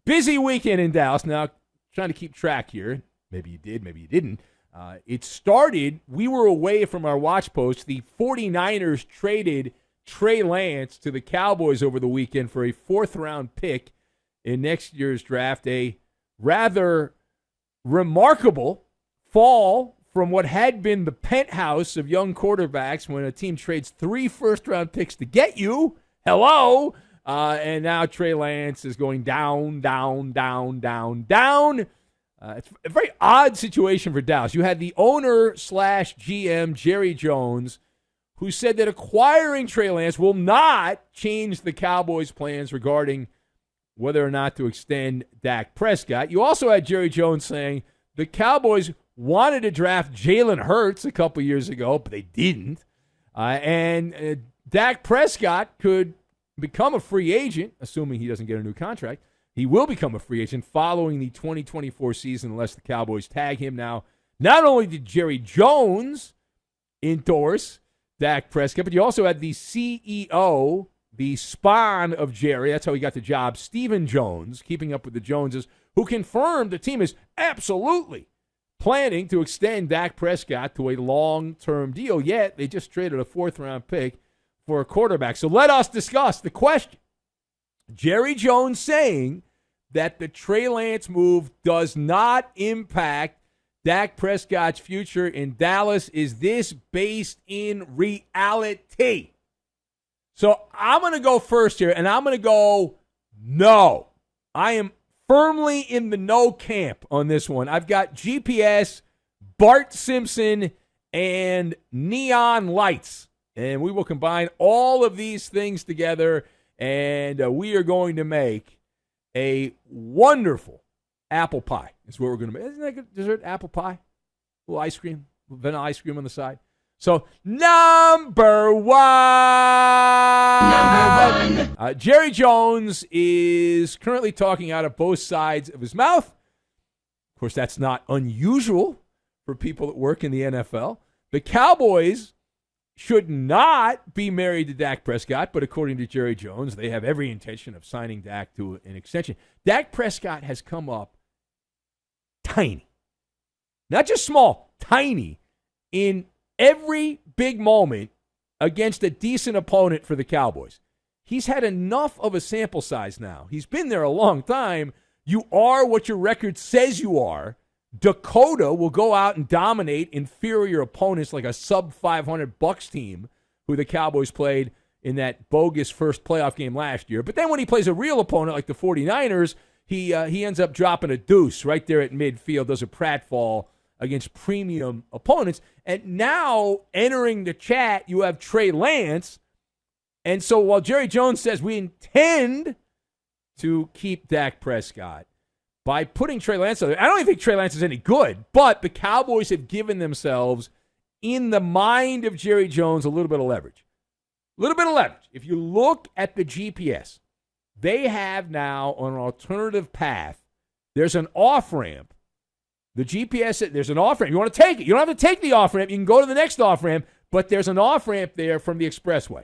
Busy weekend in Dallas. Now, trying to keep track here. Maybe you did, maybe you didn't. It started, we were away from our watch post. The 49ers traded Trey Lance to the Cowboys over the weekend for a fourth-round pick in next year's draft. A rather remarkable fall from what had been the penthouse of young quarterbacks when a team trades 3 first-round picks to get you. Hello. And now Trey Lance is going down, down, down, down, down. It's a very odd situation for Dallas. You had the owner/GM, Jerry Jones, who said that acquiring Trey Lance will not change the Cowboys' plans regarding whether or not to extend Dak Prescott. You also had Jerry Jones saying the Cowboys wanted to draft Jalen Hurts a couple years ago, but they didn't. And Dak Prescott could become a free agent, assuming he doesn't get a new contract. He will become a free agent following the 2024 season unless the Cowboys tag him. Now, not only did Jerry Jones endorse Dak Prescott, but you also had the CEO, the spawn of Jerry, that's how he got the job, Stephen Jones, keeping up with the Joneses, who confirmed the team is absolutely planning to extend Dak Prescott to a long-term deal, yet they just traded a fourth-round pick for a quarterback. So let us discuss the question. Jerry Jones saying that the Trey Lance move does not impact Dak Prescott's future in Dallas. Is this based in reality? So I'm going to go first here, and I'm going to go no. I am firmly in the no camp on this one. I've got GPS, Bart Simpson, and neon lights. And we will combine all of these things together, and we are going to make a wonderful apple pie. That's what we're going to make. Isn't that good dessert? Apple pie? A little ice cream, vanilla ice cream on the side. So, number one. Jerry Jones is currently talking out of both sides of his mouth. Of course, that's not unusual for people that work in the NFL. The Cowboys should not be married to Dak Prescott, but according to Jerry Jones, they have every intention of signing Dak to an extension. Dak Prescott has come up tiny. Not just small, tiny in every big moment against a decent opponent for the Cowboys. He's had enough of a sample size now. He's been there a long time. You are what your record says you are. Dakota will go out and dominate inferior opponents like a sub-500 Bucs team who the Cowboys played in that bogus first playoff game last year. But then when he plays a real opponent like the 49ers, he ends up dropping a deuce right there at midfield, does a pratfall against premium opponents. And now entering the chat, you have Trey Lance. And so while Jerry Jones says we intend to keep Dak Prescott, by putting Trey Lance out there, I don't even think Trey Lance is any good, but the Cowboys have given themselves, in the mind of Jerry Jones, a little bit of leverage. A little bit of leverage. If you look at the GPS, they have now on an alternative path. There's an off-ramp. The GPS, there's an off-ramp. You want to take it. You don't have to take the off-ramp. You can go to the next off-ramp, but there's an off-ramp there from the expressway.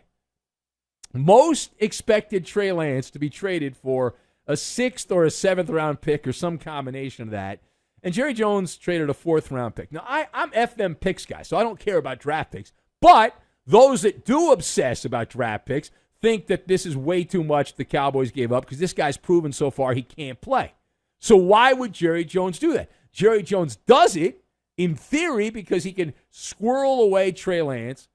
Most expected Trey Lance to be traded for a 6th or a 7th round pick or some combination of that. And Jerry Jones traded a 4th round pick. Now, I'm F them picks guy, so I don't care about draft picks. But those that do obsess about draft picks think that this is way too much the Cowboys gave up because this guy's proven so far he can't play. So why would Jerry Jones do that? Jerry Jones does it, in theory, because he can squirrel away Trey Lance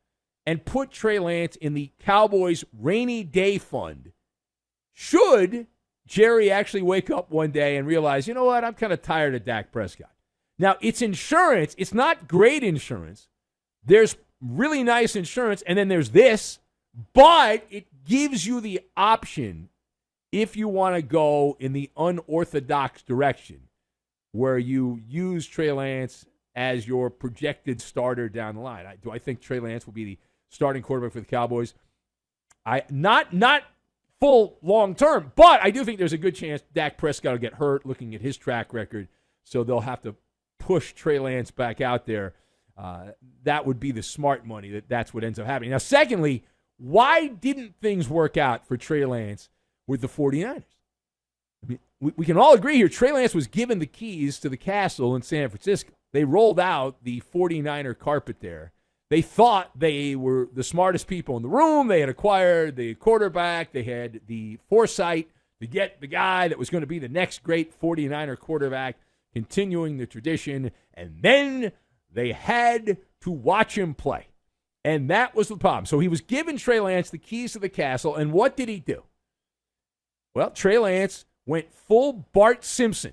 and put Trey Lance in the Cowboys' rainy day fund. Should Jerry actually wake up one day and realize, you know what, I'm kind of tired of Dak Prescott. Now, it's insurance. It's not great insurance. There's really nice insurance, and then there's this, but it gives you the option if you want to go in the unorthodox direction where you use Trey Lance as your projected starter down the line. Do I think Trey Lance will be the starting quarterback for the Cowboys? Not full long-term, but I do think there's a good chance Dak Prescott will get hurt looking at his track record, so they'll have to push Trey Lance back out there. That would be the smart money. That's what ends up happening. Now, secondly, why didn't things work out for Trey Lance with the 49ers? we can all agree here, Trey Lance was given the keys to the castle in San Francisco. They rolled out the 49er carpet there. They thought they were the smartest people in the room. They had acquired the quarterback. They had the foresight to get the guy that was going to be the next great 49er quarterback, continuing the tradition. And then they had to watch him play. And that was the problem. So he was given Trey Lance the keys to the castle. And what did he do? Well, Trey Lance went full Bart Simpson.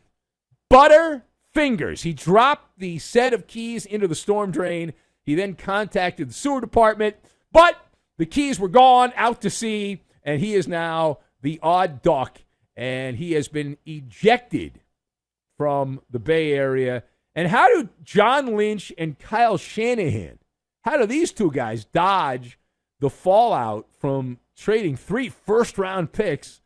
Butter fingers. He dropped the set of keys into the storm drain. He then contacted the sewer department, but the keys were gone, out to sea, and he is now the odd duck, and he has been ejected from the Bay Area. And how do John Lynch and Kyle Shanahan, how do these two guys dodge the fallout from trading 3 first-round picks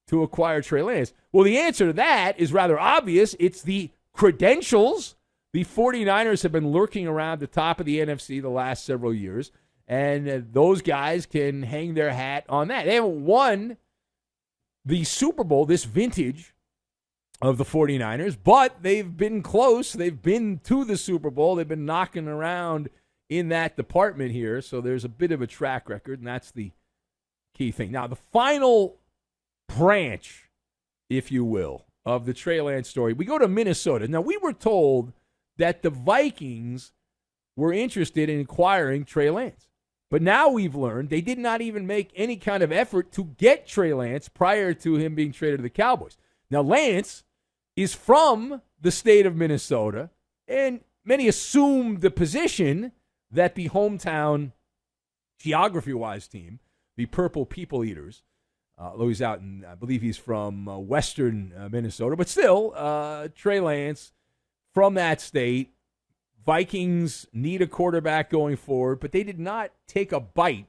to acquire Trey Lance? Well, the answer to that is rather obvious. It's the credentials. The 49ers have been lurking around the top of the NFC the last several years, and those guys can hang their hat on that. They haven't won the Super Bowl, this vintage of the 49ers, but they've been close. They've been to the Super Bowl. They've been knocking around in that department here, so there's a bit of a track record, and that's the key thing. Now, the final branch, if you will, of the Trey Lance story, we go to Minnesota. Now, we were told that the Vikings were interested in acquiring Trey Lance. But now we've learned they did not even make any kind of effort to get Trey Lance prior to him being traded to the Cowboys. Now, Lance is from the state of Minnesota, and many assume the position that the hometown, geography-wise team, the Purple People Eaters, although he's out in, I believe he's from western Minnesota, but still, Trey Lance from that state. Vikings need a quarterback going forward, but they did not take a bite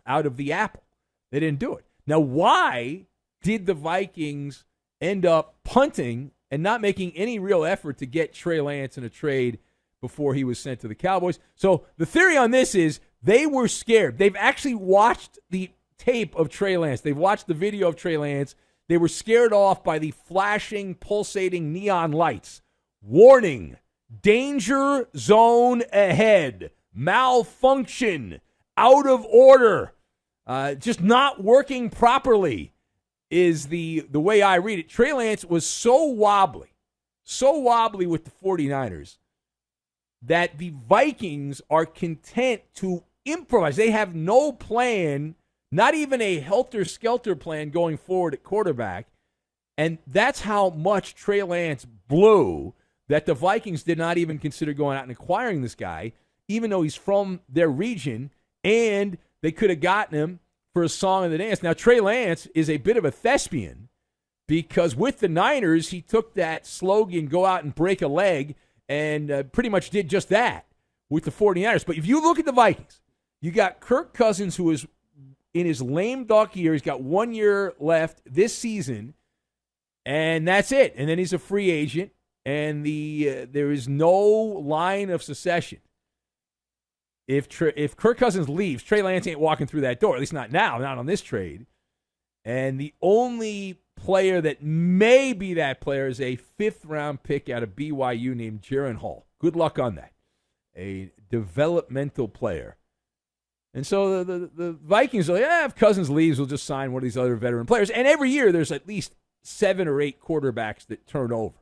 out of the apple. They didn't do it. Now, why did the Vikings end up punting and not making any real effort to get Trey Lance in a trade before he was sent to the Cowboys? So the theory on this is they were scared. They've actually watched the tape of Trey Lance. They've watched the video of Trey Lance. They were scared off by the flashing, pulsating neon lights. Warning, danger zone ahead, malfunction, out of order, just not working properly is the way I read it. Trey Lance was so wobbly with the 49ers that the Vikings are content to improvise. They have no plan, not even a helter-skelter plan going forward at quarterback, and that's how much Trey Lance blew that the Vikings did not even consider going out and acquiring this guy, even though he's from their region, and they could have gotten him for a song and the dance. Now, Trey Lance is a bit of a thespian because with the Niners, he took that slogan, go out and break a leg, and pretty much did just that with the 49ers. But if you look at the Vikings, you got Kirk Cousins, who is in his lame duck year. He's got 1 year left this season, and that's it. And then he's a free agent. And there is no line of succession. If Kirk Cousins leaves, Trey Lance ain't walking through that door, at least not now, not on this trade. And the only player that may be that player is a 5th-round pick out of BYU named Jaron Hall. Good luck on that. A developmental player. And so the Vikings are like, if Cousins leaves, we'll just sign one of these other veteran players. And every year there's at least 7 or 8 quarterbacks that turn over.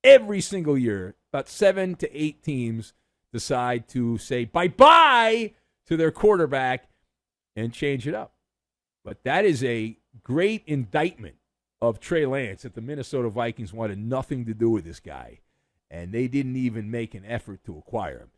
Every single year, about 7 to 8 teams decide to say bye-bye to their quarterback and change it up. But that is a great indictment of Trey Lance that the Minnesota Vikings wanted nothing to do with this guy, and they didn't even make an effort to acquire him.